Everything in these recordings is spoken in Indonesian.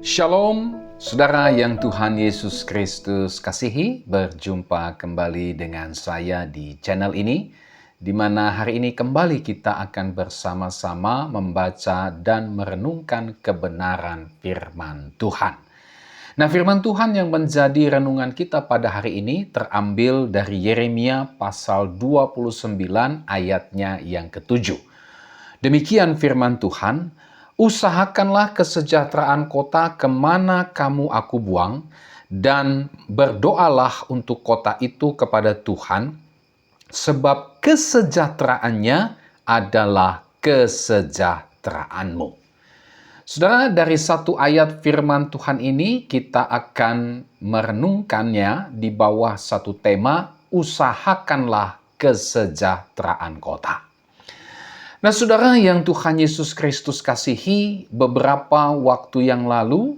Shalom, saudara yang Tuhan Yesus Kristus kasihi, berjumpa kembali dengan saya di channel ini, di mana hari ini kembali kita akan bersama-sama membaca dan merenungkan kebenaran firman Tuhan. Nah, firman Tuhan yang menjadi renungan kita pada hari ini terambil dari Yeremia pasal 29 ayatnya yang ke-7. Demikian firman Tuhan, usahakanlah kesejahteraan kota kemana kamu aku buang, dan berdoalah untuk kota itu kepada Tuhan, sebab kesejahteraannya adalah kesejahteraanmu. Saudara, dari satu ayat firman Tuhan ini kita akan merenungkannya di bawah satu tema, usahakanlah kesejahteraan kota. Nah, saudara yang Tuhan Yesus Kristus kasihi, beberapa waktu yang lalu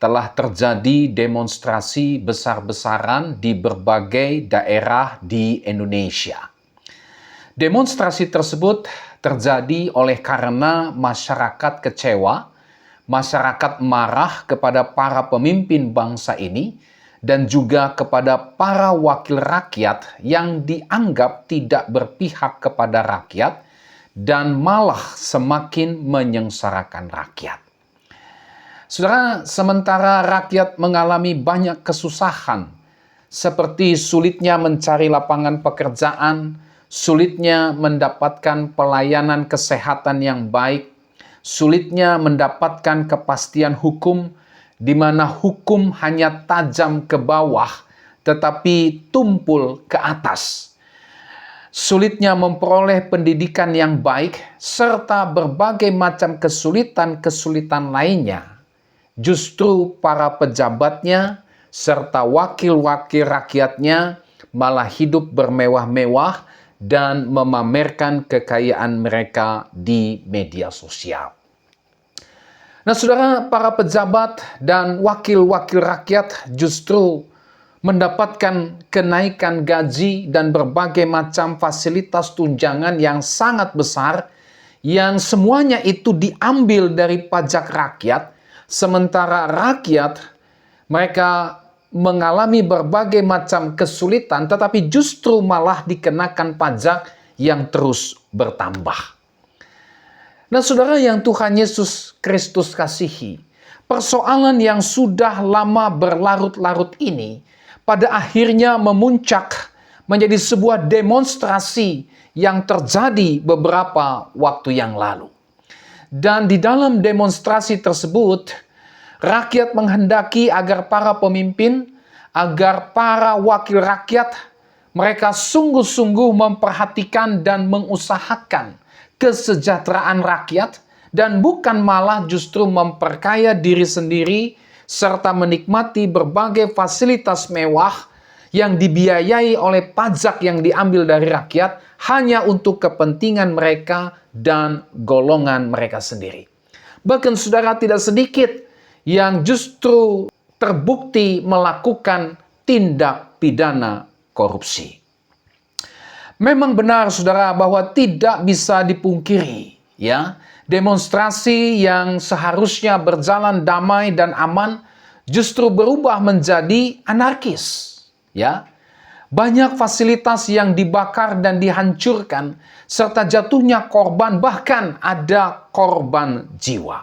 telah terjadi demonstrasi besar-besaran di berbagai daerah di Indonesia. Demonstrasi tersebut terjadi oleh karena masyarakat kecewa, masyarakat marah kepada para pemimpin bangsa ini, dan juga kepada para wakil rakyat yang dianggap tidak berpihak kepada rakyat, dan malah semakin menyengsarakan rakyat. Saudara, sementara rakyat mengalami banyak kesusahan, seperti sulitnya mencari lapangan pekerjaan, sulitnya mendapatkan pelayanan kesehatan yang baik, sulitnya mendapatkan kepastian hukum, di mana hukum hanya tajam ke bawah, tetapi tumpul ke atas. Sulitnya memperoleh pendidikan yang baik, serta berbagai macam kesulitan-kesulitan lainnya. Justru para pejabatnya, serta wakil-wakil rakyatnya malah hidup bermewah-mewah dan memamerkan kekayaan mereka di media sosial. Nah, saudara, para pejabat dan wakil-wakil rakyat justru mendapatkan kenaikan gaji dan berbagai macam fasilitas tunjangan yang sangat besar, yang semuanya itu diambil dari pajak rakyat, sementara rakyat mereka mengalami berbagai macam kesulitan, tetapi justru malah dikenakan pajak yang terus bertambah. Nah, saudara yang Tuhan Yesus Kristus kasihi, persoalan yang sudah lama berlarut-larut ini pada akhirnya memuncak menjadi sebuah demonstrasi yang terjadi beberapa waktu yang lalu. Dan di dalam demonstrasi tersebut, rakyat menghendaki agar para pemimpin, agar para wakil rakyat, mereka sungguh-sungguh memperhatikan dan mengusahakan kesejahteraan rakyat, dan bukan malah justru memperkaya diri sendiri, serta menikmati berbagai fasilitas mewah yang dibiayai oleh pajak yang diambil dari rakyat hanya untuk kepentingan mereka dan golongan mereka sendiri. Bahkan saudara, tidak sedikit yang justru terbukti melakukan tindak pidana korupsi. Memang benar saudara bahwa tidak bisa dipungkiri, ya, demonstrasi yang seharusnya berjalan damai dan aman justru berubah menjadi anarkis. Ya, banyak fasilitas yang dibakar dan dihancurkan, serta jatuhnya korban, bahkan ada korban jiwa.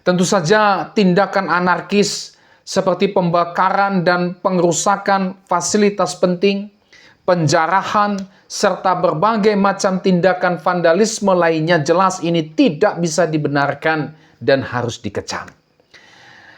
Tentu saja tindakan anarkis seperti pembakaran dan pengerusakan fasilitas penting, penjarahan, serta berbagai macam tindakan vandalisme lainnya jelas ini tidak bisa dibenarkan dan harus dikecam.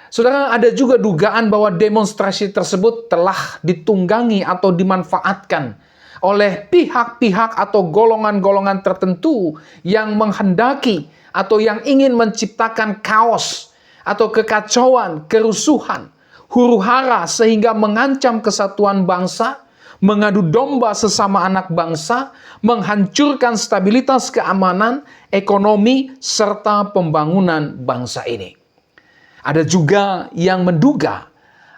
Saudara, ada juga dugaan bahwa demonstrasi tersebut telah ditunggangi atau dimanfaatkan oleh pihak-pihak atau golongan-golongan tertentu yang menghendaki atau yang ingin menciptakan kaos atau kekacauan, kerusuhan, huru-hara sehingga mengancam kesatuan bangsa, mengadu domba sesama anak bangsa, menghancurkan stabilitas keamanan, ekonomi, serta pembangunan bangsa ini. Ada juga yang menduga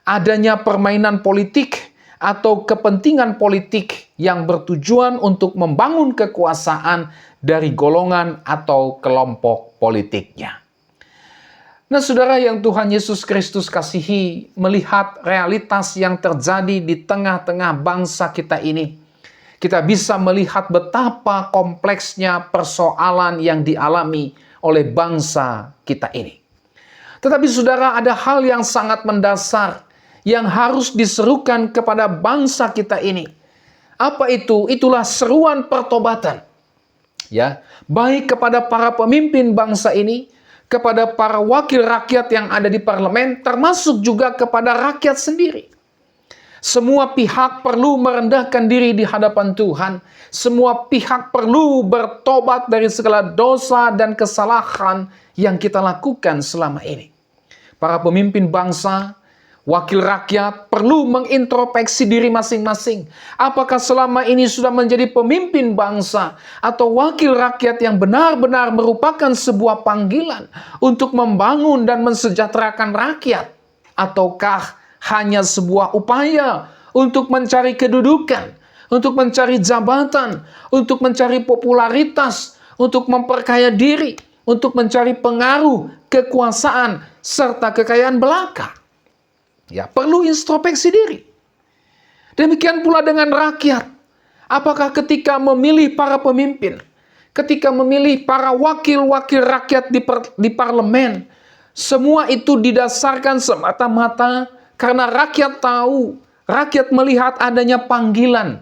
adanya permainan politik atau kepentingan politik yang bertujuan untuk membangun kekuasaan dari golongan atau kelompok politiknya. Nah, saudara yang Tuhan Yesus Kristus kasihi, melihat realitas yang terjadi di tengah-tengah bangsa kita ini, kita bisa melihat betapa kompleksnya persoalan yang dialami oleh bangsa kita ini. Tetapi saudara, ada hal yang sangat mendasar yang harus diserukan kepada bangsa kita ini. Apa itu? Itulah seruan pertobatan. Ya, baik kepada para pemimpin bangsa ini, kepada para wakil rakyat yang ada di parlemen, termasuk juga kepada rakyat sendiri. Semua pihak perlu merendahkan diri di hadapan Tuhan. Semua pihak perlu bertobat dari segala dosa dan kesalahan yang kita lakukan selama ini. Para pemimpin bangsa, wakil rakyat perlu mengintrospeksi diri masing-masing. Apakah selama ini sudah menjadi pemimpin bangsa atau wakil rakyat yang benar-benar merupakan sebuah panggilan untuk membangun dan mensejahterakan rakyat? Ataukah hanya sebuah upaya untuk mencari kedudukan, untuk mencari jabatan, untuk mencari popularitas, untuk memperkaya diri, untuk mencari pengaruh, kekuasaan, serta kekayaan belaka? Ya, perlu introspeksi diri. Demikian pula dengan rakyat. Apakah ketika memilih para pemimpin, ketika memilih para wakil-wakil rakyat di parlemen, semua itu didasarkan semata-mata karena rakyat tahu, rakyat melihat adanya panggilan,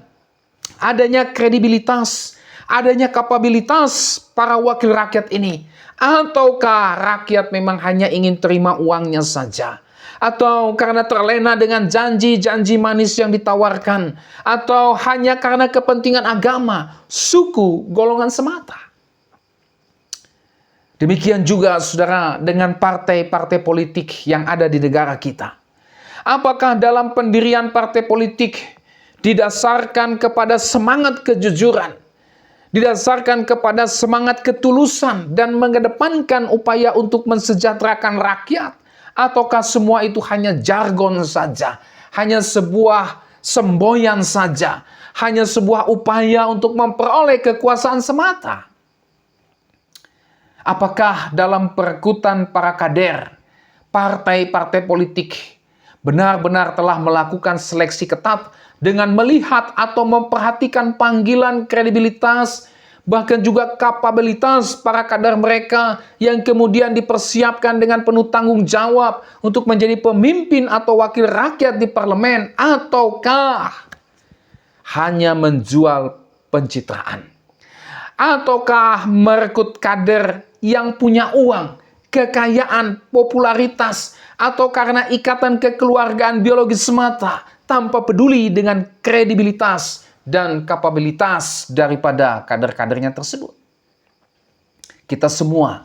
adanya kredibilitas, adanya kapabilitas para wakil rakyat ini? Ataukah rakyat memang hanya ingin terima uangnya saja? Atau karena terlena dengan janji-janji manis yang ditawarkan? Atau hanya karena kepentingan agama, suku, golongan semata? Demikian juga, saudara, dengan partai-partai politik yang ada di negara kita. Apakah dalam pendirian partai politik didasarkan kepada semangat kejujuran, didasarkan kepada semangat ketulusan dan mengedepankan upaya untuk mensejahterakan rakyat? Ataukah semua itu hanya jargon saja, hanya sebuah semboyan saja, hanya sebuah upaya untuk memperoleh kekuasaan semata? Apakah dalam perekrutan para kader, partai-partai politik benar-benar telah melakukan seleksi ketat dengan melihat atau memperhatikan panggilan, kredibilitas, bahkan juga kapabilitas para kader mereka yang kemudian dipersiapkan dengan penuh tanggung jawab untuk menjadi pemimpin atau wakil rakyat di parlemen? Ataukah hanya menjual pencitraan? Ataukah merekrut kader yang punya uang, kekayaan, popularitas, atau karena ikatan kekeluargaan biologis semata tanpa peduli dengan kredibilitas dan kapabilitas daripada kader-kadernya tersebut? Kita semua,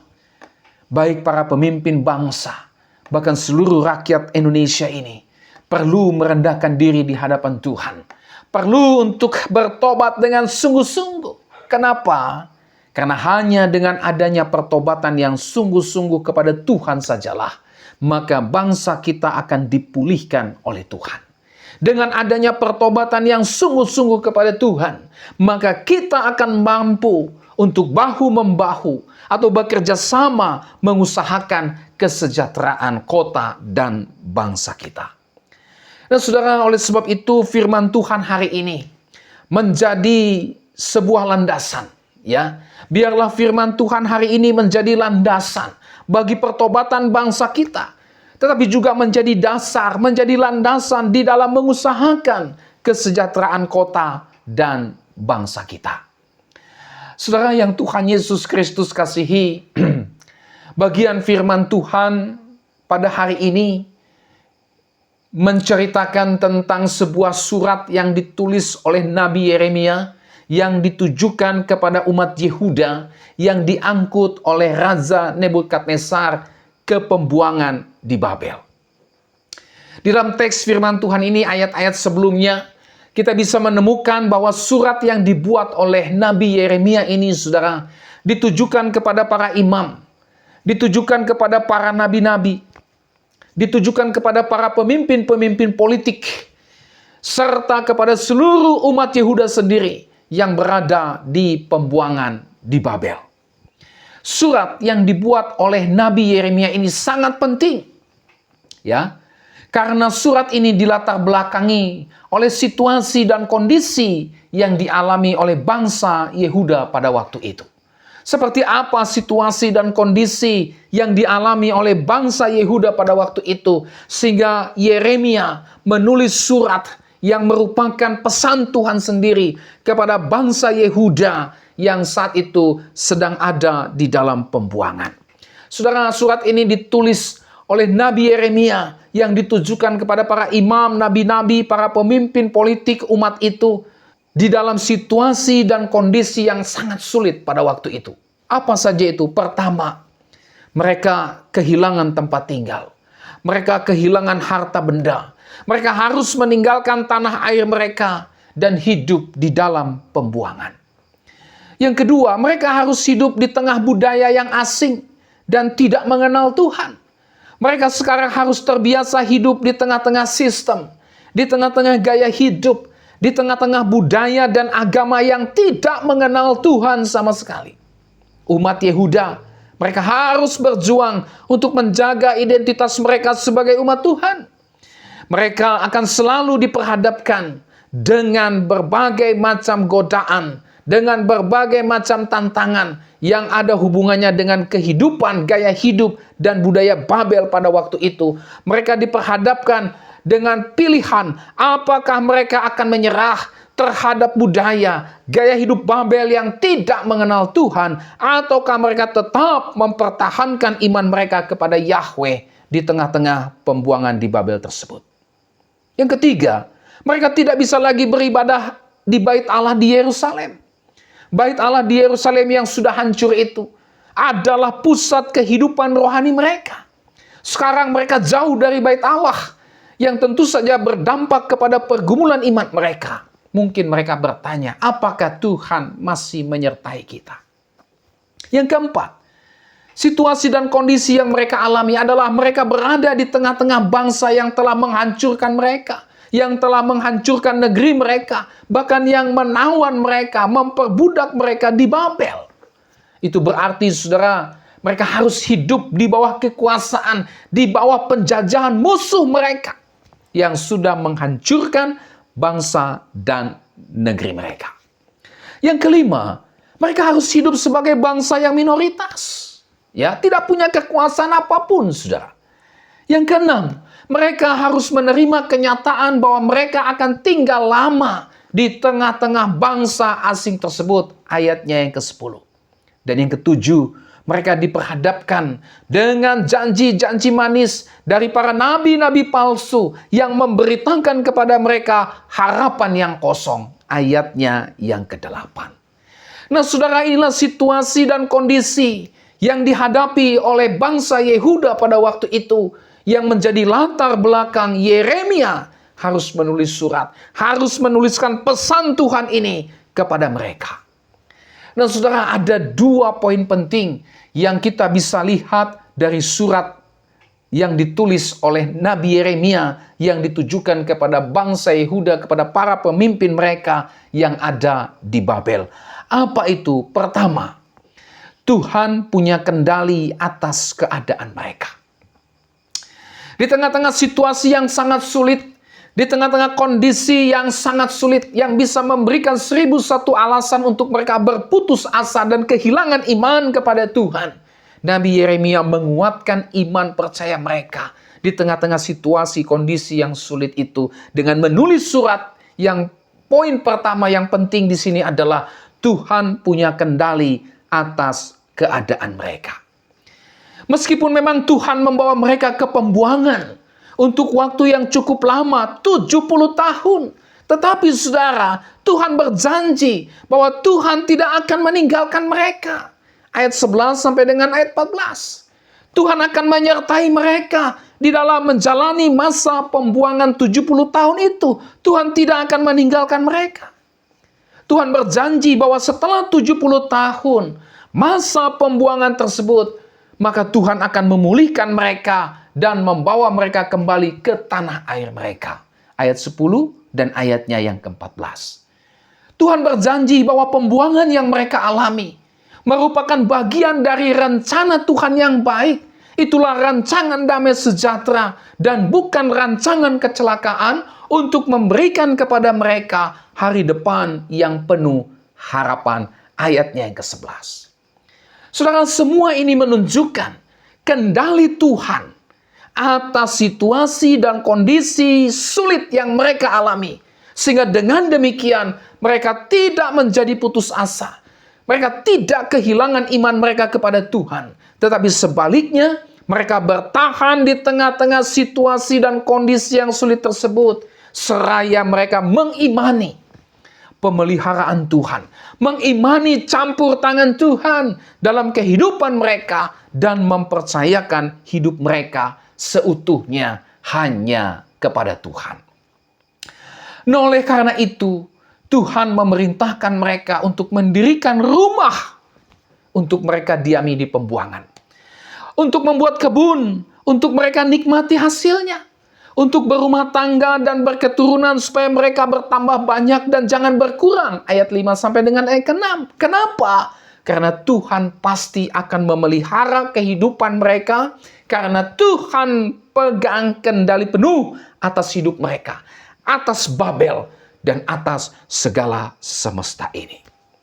baik para pemimpin bangsa, bahkan seluruh rakyat Indonesia ini, perlu merendahkan diri di hadapan Tuhan. Perlu untuk bertobat dengan sungguh-sungguh. Kenapa? Karena hanya dengan adanya pertobatan yang sungguh-sungguh kepada Tuhan sajalah, maka bangsa kita akan dipulihkan oleh Tuhan. Dengan adanya pertobatan yang sungguh-sungguh kepada Tuhan, maka kita akan mampu untuk bahu-membahu atau bekerja sama mengusahakan kesejahteraan kota dan bangsa kita. Dan saudara, oleh sebab itu firman Tuhan hari ini menjadi sebuah landasan. Ya, biarlah firman Tuhan hari ini menjadi landasan bagi pertobatan bangsa kita, tetapi juga menjadi dasar, menjadi landasan di dalam mengusahakan kesejahteraan kota dan bangsa kita. Saudara yang Tuhan Yesus Kristus kasihi, bagian firman Tuhan pada hari ini menceritakan tentang sebuah surat yang ditulis oleh Nabi Yeremia yang ditujukan kepada umat Yehuda yang diangkut oleh Raja Nebukadnezar ke pembuangan di Babel. Di dalam teks firman Tuhan ini, ayat-ayat sebelumnya, kita bisa menemukan bahwa surat yang dibuat oleh Nabi Yeremia ini, saudara, ditujukan kepada para imam, ditujukan kepada para nabi-nabi, ditujukan kepada para pemimpin-pemimpin politik, serta kepada seluruh umat Yehuda sendiri yang berada di pembuangan di Babel. surat yang dibuat oleh Nabi Yeremia ini sangat penting. Ya, karena surat ini dilatar belakangi oleh situasi dan kondisi yang dialami oleh bangsa Yehuda pada waktu itu. Seperti apa situasi dan kondisi yang dialami oleh bangsa Yehuda pada waktu itu, sehingga Yeremia menulis surat yang merupakan pesan Tuhan sendiri kepada bangsa Yehuda yang saat itu sedang ada di dalam pembuangan. Saudara, surat ini ditulis oleh Nabi Yeremia yang ditujukan kepada para imam, nabi-nabi, para pemimpin politik umat itu di dalam situasi dan kondisi yang sangat sulit pada waktu itu. Apa saja itu? Pertama, mereka kehilangan tempat tinggal. Mereka kehilangan harta benda. Mereka harus meninggalkan tanah air mereka dan hidup di dalam pembuangan. Yang kedua, mereka harus hidup di tengah budaya yang asing dan tidak mengenal Tuhan. Mereka sekarang harus terbiasa hidup di tengah-tengah sistem, di tengah-tengah gaya hidup, di tengah-tengah budaya dan agama yang tidak mengenal Tuhan sama sekali. Umat Yehuda, mereka harus berjuang untuk menjaga identitas mereka sebagai umat Tuhan. Mereka akan selalu diperhadapkan dengan berbagai macam godaan, dengan berbagai macam tantangan yang ada hubungannya dengan kehidupan, gaya hidup, dan budaya Babel pada waktu itu. Mereka diperhadapkan dengan pilihan, apakah mereka akan menyerah terhadap budaya, gaya hidup Babel yang tidak mengenal Tuhan, ataukah mereka tetap mempertahankan iman mereka kepada Yahweh di tengah-tengah pembuangan di Babel tersebut. Yang ketiga, mereka tidak bisa lagi beribadah di bait Allah di Yerusalem. Bait Allah di Yerusalem yang sudah hancur itu adalah pusat kehidupan rohani mereka. Sekarang mereka jauh dari bait Allah yang tentu saja berdampak kepada pergumulan iman mereka. Mungkin mereka bertanya, apakah Tuhan masih menyertai kita? Yang keempat, situasi dan kondisi yang mereka alami adalah mereka berada di tengah-tengah bangsa yang telah menghancurkan mereka, yang telah menghancurkan negeri mereka, bahkan yang menawan mereka, memperbudak mereka di Babel. Itu berarti, saudara, mereka harus hidup di bawah kekuasaan, di bawah penjajahan musuh mereka yang sudah menghancurkan bangsa dan negeri mereka. Yang kelima, mereka harus hidup sebagai bangsa yang minoritas. Ya, tidak punya kekuasaan apapun, saudara. Yang keenam, mereka harus menerima kenyataan bahwa mereka akan tinggal lama di tengah-tengah bangsa asing tersebut. Ayatnya yang ke-10. Dan yang ketujuh, mereka diperhadapkan dengan janji-janji manis dari para nabi-nabi palsu yang memberitakan kepada mereka harapan yang kosong. Ayatnya yang ke-8. Nah, saudara, inilah situasi dan kondisi yang dihadapi oleh bangsa Yehuda pada waktu itu, yang menjadi latar belakang Yeremia harus menulis surat, harus menuliskan pesan Tuhan ini kepada mereka. Nah, saudara, ada 2 poin penting yang kita bisa lihat dari surat yang ditulis oleh Nabi Yeremia yang ditujukan kepada bangsa Yehuda, kepada para pemimpin mereka yang ada di Babel. Apa itu? Pertama, Tuhan punya kendali atas keadaan mereka. Di tengah-tengah situasi yang sangat sulit, di tengah-tengah kondisi yang sangat sulit, yang bisa memberikan 1001 alasan untuk mereka berputus asa dan kehilangan iman kepada Tuhan, Nabi Yeremia menguatkan iman percaya mereka di tengah-tengah situasi kondisi yang sulit itu dengan menulis surat yang poin pertama yang penting di sini adalah Tuhan punya kendali atas keadaan mereka. Meskipun memang Tuhan membawa mereka ke pembuangan untuk waktu yang cukup lama, 70 tahun. Tetapi saudara, Tuhan berjanji bahwa Tuhan tidak akan meninggalkan mereka. Ayat 11 sampai dengan ayat 14. Tuhan akan menyertai mereka di dalam menjalani masa pembuangan 70 tahun itu. Tuhan tidak akan meninggalkan mereka. Tuhan berjanji bahwa setelah 70 tahun masa pembuangan tersebut, maka Tuhan akan memulihkan mereka dan membawa mereka kembali ke tanah air mereka. Ayat 10 dan ayatnya yang ke-14. Tuhan berjanji bahwa pembuangan yang mereka alami, merupakan bagian dari rencana Tuhan yang baik. Itulah rancangan damai sejahtera dan bukan rancangan kecelakaan untuk memberikan kepada mereka hari depan yang penuh harapan. Ayatnya yang ke-11. Saudara, semua ini menunjukkan kendali Tuhan atas situasi dan kondisi sulit yang mereka alami. Sehingga dengan demikian mereka tidak menjadi putus asa. Mereka tidak kehilangan iman mereka kepada Tuhan. Tetapi sebaliknya, mereka bertahan di tengah-tengah situasi dan kondisi yang sulit tersebut. Seraya mereka mengimani pemeliharaan Tuhan. Mengimani campur tangan Tuhan dalam kehidupan mereka. Dan mempercayakan hidup mereka seutuhnya hanya kepada Tuhan. Nah, oleh karena itu, Tuhan memerintahkan mereka untuk mendirikan rumah untuk mereka diami di pembuangan. Untuk membuat kebun, untuk mereka nikmati hasilnya. Untuk berumah tangga dan berketurunan supaya mereka bertambah banyak dan jangan berkurang. Ayat 5 sampai dengan ayat 6. Kenapa? Karena Tuhan pasti akan memelihara kehidupan mereka. Karena Tuhan pegang kendali penuh atas hidup mereka. Atas Babel dan atas segala semesta ini.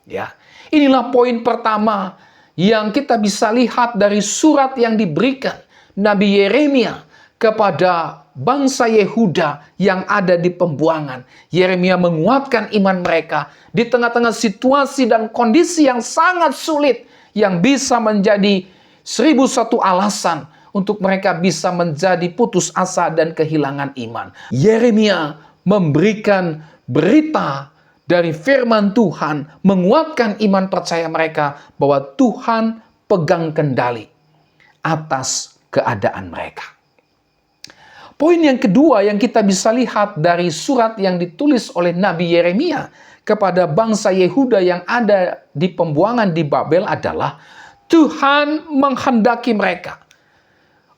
Ya, inilah poin pertama yang kita bisa lihat dari surat yang diberikan Nabi Yeremia kepada bangsa Yehuda yang ada di pembuangan. Yeremia menguatkan iman mereka di tengah-tengah situasi dan kondisi yang sangat sulit yang bisa menjadi 1001 alasan untuk mereka bisa menjadi putus asa dan kehilangan iman. Yeremia memberikan berita dari firman Tuhan, menguatkan iman percaya mereka bahwa Tuhan pegang kendali atas keadaan mereka. Poin yang kedua yang kita bisa lihat dari surat yang ditulis oleh Nabi Yeremia kepada bangsa Yehuda yang ada di pembuangan di Babel adalah Tuhan menghendaki mereka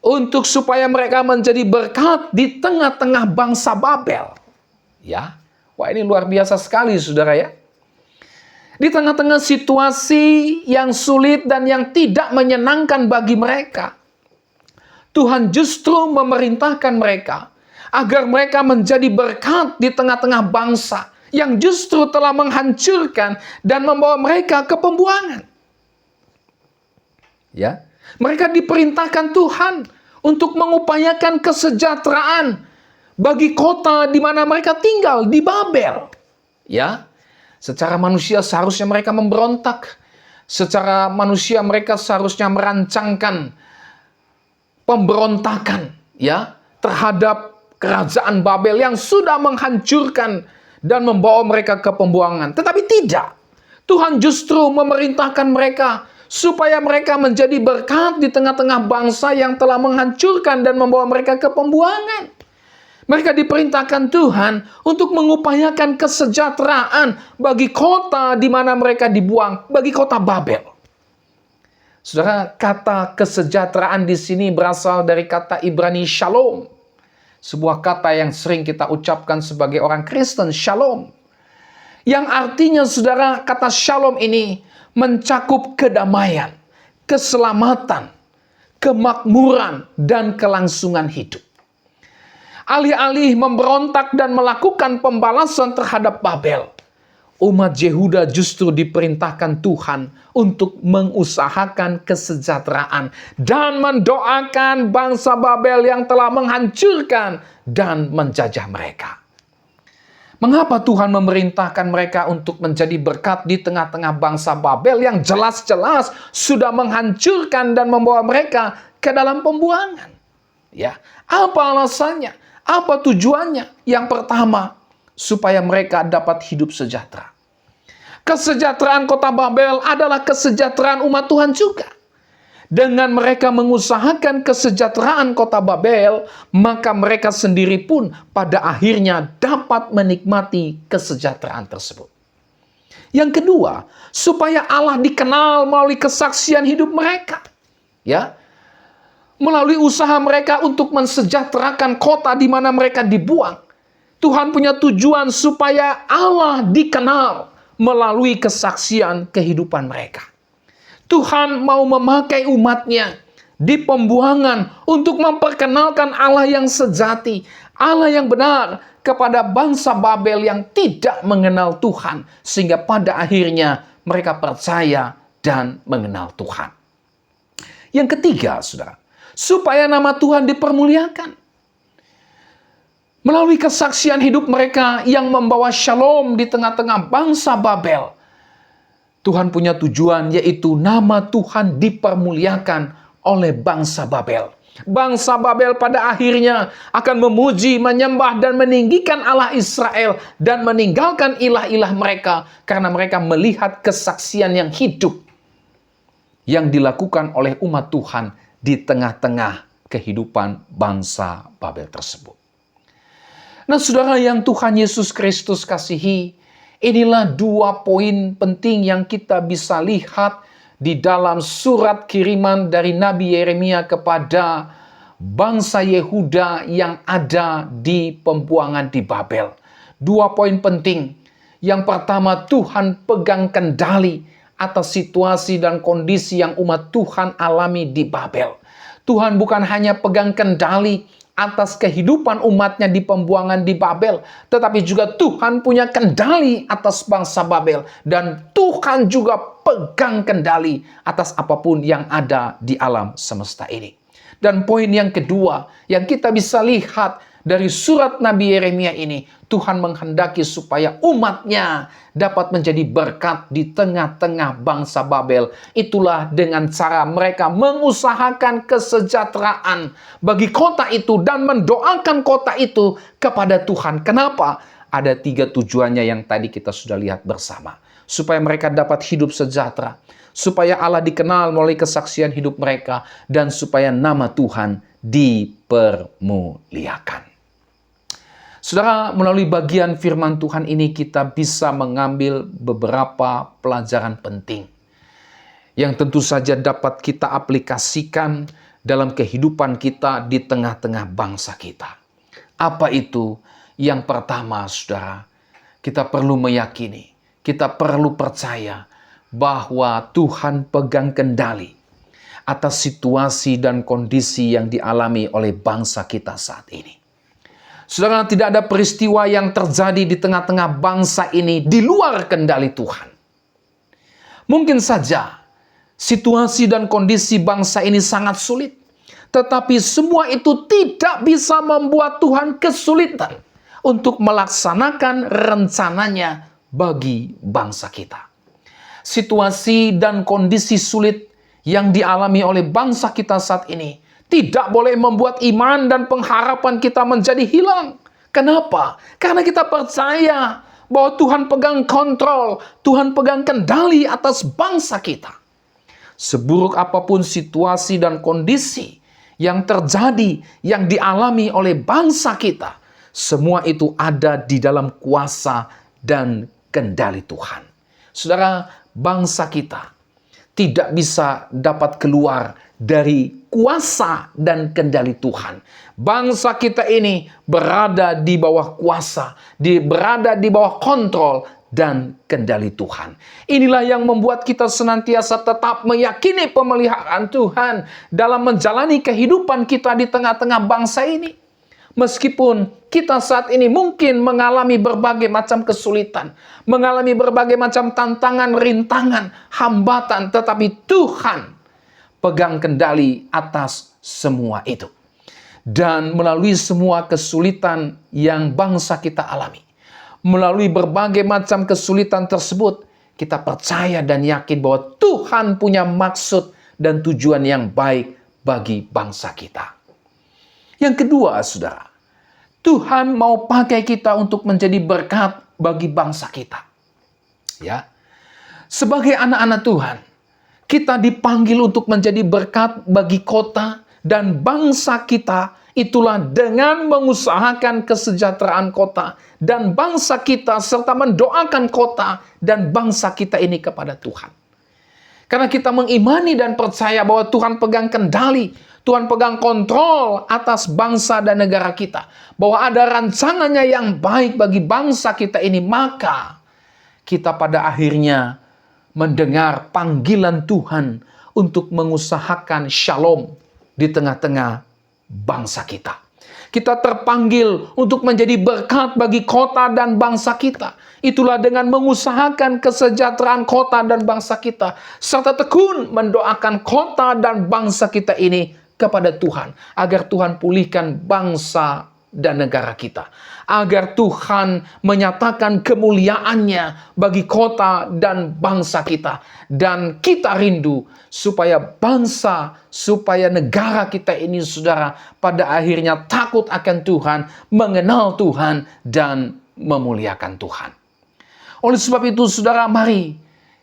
untuk supaya mereka menjadi berkat di tengah-tengah bangsa Babel. Ya, wah ini luar biasa sekali saudara ya. Di tengah-tengah situasi yang sulit dan yang tidak menyenangkan bagi mereka, Tuhan justru memerintahkan mereka agar mereka menjadi berkat di tengah-tengah bangsa yang justru telah menghancurkan dan membawa mereka ke pembuangan. Ya, mereka diperintahkan Tuhan untuk mengupayakan kesejahteraan bagi kota di mana mereka tinggal, di Babel. Ya, secara manusia seharusnya mereka memberontak. Secara manusia mereka seharusnya merancangkan pemberontakan ya terhadap kerajaan Babel yang sudah menghancurkan dan membawa mereka ke pembuangan. Tetapi tidak. Tuhan justru memerintahkan mereka supaya mereka menjadi berkat di tengah-tengah bangsa yang telah menghancurkan dan membawa mereka ke pembuangan. Mereka diperintahkan Tuhan untuk mengupayakan kesejahteraan bagi kota di mana mereka dibuang, bagi kota Babel. Saudara, kata kesejahteraan di sini berasal dari kata Ibrani shalom. Sebuah kata yang sering kita ucapkan sebagai orang Kristen, shalom. Yang artinya, saudara, kata shalom ini mencakup kedamaian, keselamatan, kemakmuran, dan kelangsungan hidup. Alih-alih memberontak dan melakukan pembalasan terhadap Babel, umat Yehuda justru diperintahkan Tuhan untuk mengusahakan kesejahteraan dan mendoakan bangsa Babel yang telah menghancurkan dan menjajah mereka. Mengapa Tuhan memerintahkan mereka untuk menjadi berkat di tengah-tengah bangsa Babel yang jelas-jelas sudah menghancurkan dan membawa mereka ke dalam pembuangan? Ya, apa alasannya? Apa tujuannya? Yang pertama, supaya mereka dapat hidup sejahtera. Kesejahteraan kota Babel adalah kesejahteraan umat Tuhan juga. Dengan mereka mengusahakan kesejahteraan kota Babel, maka mereka sendiri pun pada akhirnya dapat menikmati kesejahteraan tersebut. Yang kedua, supaya Allah dikenal melalui kesaksian hidup mereka. Ya, melalui usaha mereka untuk mensejahterakan kota di mana mereka dibuang. Tuhan punya tujuan supaya Allah dikenal melalui kesaksian kehidupan mereka. Tuhan mau memakai umatnya di pembuangan untuk memperkenalkan Allah yang sejati, Allah yang benar kepada bangsa Babel yang tidak mengenal Tuhan. Sehingga pada akhirnya mereka percaya dan mengenal Tuhan. Yang ketiga, saudara, supaya nama Tuhan dipermuliakan. Melalui kesaksian hidup mereka yang membawa shalom di tengah-tengah bangsa Babel, Tuhan punya tujuan, yaitu nama Tuhan dipermuliakan oleh bangsa Babel. Bangsa Babel pada akhirnya akan memuji, menyembah, dan meninggikan Allah Israel dan meninggalkan ilah-ilah mereka karena mereka melihat kesaksian yang hidup yang dilakukan oleh umat Tuhan di tengah-tengah kehidupan bangsa Babel tersebut. Nah, saudara yang Tuhan Yesus Kristus kasihi, inilah dua poin penting yang kita bisa lihat di dalam surat kiriman dari Nabi Yeremia kepada bangsa Yehuda yang ada di pembuangan di Babel. Dua poin penting. Yang pertama, Tuhan pegang kendali atas situasi dan kondisi yang umat Tuhan alami di Babel. Tuhan bukan hanya pegang kendali atas kehidupan umatnya di pembuangan di Babel, tetapi juga Tuhan punya kendali atas bangsa Babel, dan Tuhan juga pegang kendali atas apapun yang ada di alam semesta ini. Dan poin yang kedua yang kita bisa lihat dari surat Nabi Yeremia ini, Tuhan menghendaki supaya umatnya dapat menjadi berkat di tengah-tengah bangsa Babel. Itulah dengan cara mereka mengusahakan kesejahteraan bagi kota itu dan mendoakan kota itu kepada Tuhan. Kenapa? Ada 3 tujuannya yang tadi kita sudah lihat bersama. Supaya mereka dapat hidup sejahtera, supaya Allah dikenal melalui kesaksian hidup mereka, dan supaya nama Tuhan dipermuliakan. Saudara, melalui bagian firman Tuhan ini kita bisa mengambil beberapa pelajaran penting yang tentu saja dapat kita aplikasikan dalam kehidupan kita di tengah-tengah bangsa kita. Apa itu? Yang pertama, saudara, kita perlu meyakini, kita perlu percaya bahwa Tuhan pegang kendali atas situasi dan kondisi yang dialami oleh bangsa kita saat ini. Saudara, tidak ada peristiwa yang terjadi di tengah-tengah bangsa ini di luar kendali Tuhan. Mungkin saja situasi dan kondisi bangsa ini sangat sulit, tetapi semua itu tidak bisa membuat Tuhan kesulitan untuk melaksanakan rencananya bagi bangsa kita. Situasi dan kondisi sulit yang dialami oleh bangsa kita saat ini tidak boleh membuat iman dan pengharapan kita menjadi hilang. Kenapa? Karena kita percaya bahwa Tuhan pegang kontrol, Tuhan pegang kendali atas bangsa kita. Seburuk apapun situasi dan kondisi yang terjadi, yang dialami oleh bangsa kita, semua itu ada di dalam kuasa dan kendali Tuhan. Saudara, bangsa kita tidak bisa dapat keluar dari kuasa dan kendali Tuhan. Bangsa kita ini berada di bawah kuasa, berada di bawah kontrol dan kendali Tuhan. Inilah yang membuat kita senantiasa tetap meyakini pemeliharaan Tuhan dalam menjalani kehidupan kita di tengah-tengah bangsa ini. Meskipun kita saat ini mungkin mengalami berbagai macam kesulitan, mengalami berbagai macam tantangan, rintangan, hambatan, tetapi Tuhan pegang kendali atas semua itu. Dan melalui semua kesulitan yang bangsa kita alami, melalui berbagai macam kesulitan tersebut, kita percaya dan yakin bahwa Tuhan punya maksud dan tujuan yang baik bagi bangsa kita. Yang kedua, saudara, Tuhan mau pakai kita untuk menjadi berkat bagi bangsa kita. Ya, sebagai anak-anak Tuhan, kita dipanggil untuk menjadi berkat bagi kota dan bangsa kita. Itulah dengan mengusahakan kesejahteraan kota dan bangsa kita, serta mendoakan kota dan bangsa kita ini kepada Tuhan. Karena kita mengimani dan percaya bahwa Tuhan pegang kendali, Tuhan pegang kontrol atas bangsa dan negara kita, bahwa ada rancangannya yang baik bagi bangsa kita ini, maka kita pada akhirnya mendengar panggilan Tuhan untuk mengusahakan shalom di tengah-tengah bangsa kita. Kita terpanggil untuk menjadi berkat bagi kota dan bangsa kita. Itulah dengan mengusahakan kesejahteraan kota dan bangsa kita, serta tekun mendoakan kota dan bangsa kita ini kepada Tuhan, agar Tuhan pulihkan bangsa dan negara kita, agar Tuhan menyatakan kemuliaannya bagi kota dan bangsa kita. Dan kita rindu supaya bangsa, supaya negara kita ini, saudara, pada akhirnya takut akan Tuhan, mengenal Tuhan, dan memuliakan Tuhan. Oleh sebab itu, saudara, mari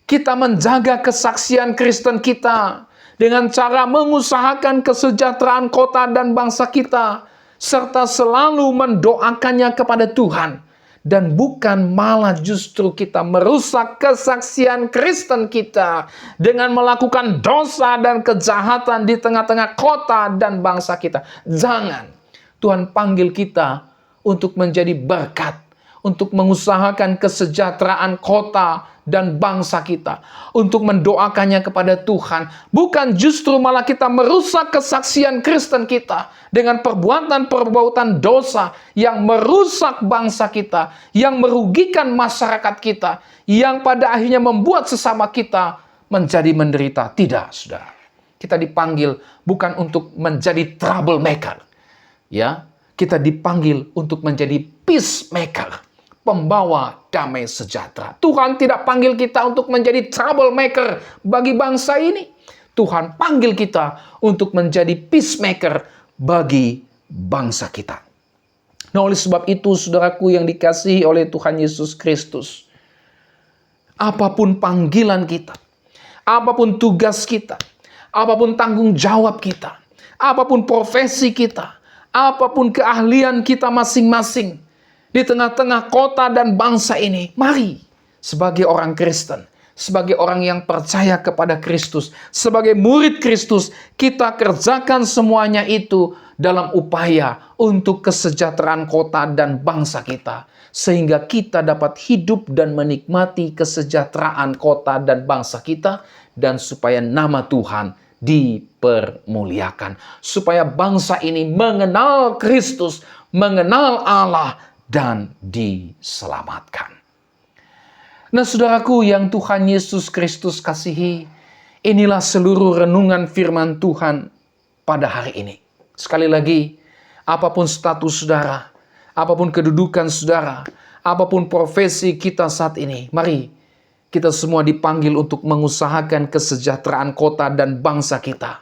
kita menjaga kesaksian Kristen kita dengan cara mengusahakan kesejahteraan kota dan bangsa kita, serta selalu mendoakannya kepada Tuhan. Dan bukan malah justru kita merusak kesaksian Kristen kita dengan melakukan dosa dan kejahatan di tengah-tengah kota dan bangsa kita. Jangan. Tuhan panggil kita untuk menjadi berkat, untuk mengusahakan kesejahteraan kota dan bangsa kita, untuk mendoakannya kepada Tuhan. Bukan justru malah kita merusak kesaksian Kristen kita dengan perbuatan-perbuatan dosa yang merusak bangsa kita, yang merugikan masyarakat kita, yang pada akhirnya membuat sesama kita menjadi menderita. Tidak, saudara. Kita dipanggil bukan untuk menjadi troublemaker. Ya, kita dipanggil untuk menjadi peacemaker, pembawa damai sejahtera. Tuhan tidak panggil kita untuk menjadi troublemaker bagi bangsa ini. Tuhan panggil kita untuk menjadi peacemaker bagi bangsa kita. Nah, oleh sebab itu, saudaraku yang dikasihi oleh Tuhan Yesus Kristus, apapun panggilan kita, apapun tugas kita, apapun tanggung jawab kita, apapun profesi kita, apapun keahlian kita masing-masing, di tengah-tengah kota dan bangsa ini, mari sebagai orang Kristen, sebagai orang yang percaya kepada Kristus, sebagai murid Kristus, kita kerjakan semuanya itu dalam upaya untuk kesejahteraan kota dan bangsa kita, sehingga kita dapat hidup dan menikmati kesejahteraan kota dan bangsa kita, dan supaya nama Tuhan dipermuliakan, supaya bangsa ini mengenal Kristus, mengenal Allah, dan diselamatkan. Nah, saudaraku yang Tuhan Yesus Kristus kasihi, inilah seluruh renungan firman Tuhan pada hari ini. Sekali lagi, apapun status saudara, apapun kedudukan saudara, apapun profesi kita saat ini, mari kita semua dipanggil untuk mengusahakan kesejahteraan kota dan bangsa kita,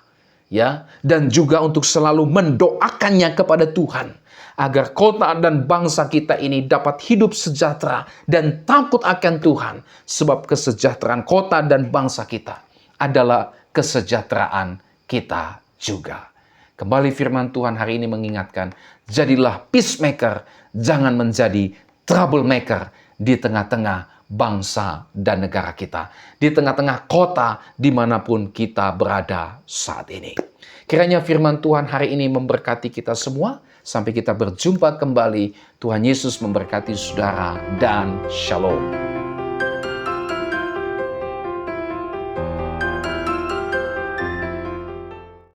ya, dan juga untuk selalu mendoakannya kepada Tuhan, agar kota dan bangsa kita ini dapat hidup sejahtera dan takut akan Tuhan, sebab kesejahteraan kota dan bangsa kita adalah kesejahteraan kita juga. Kembali firman Tuhan hari ini mengingatkan, jadilah peacemaker, jangan menjadi troublemaker di tengah-tengah bangsa dan negara kita, di tengah-tengah kota dimanapun kita berada saat ini. Kiranya firman Tuhan hari ini memberkati kita semua. Sampai kita berjumpa kembali. Tuhan Yesus memberkati saudara dan shalom.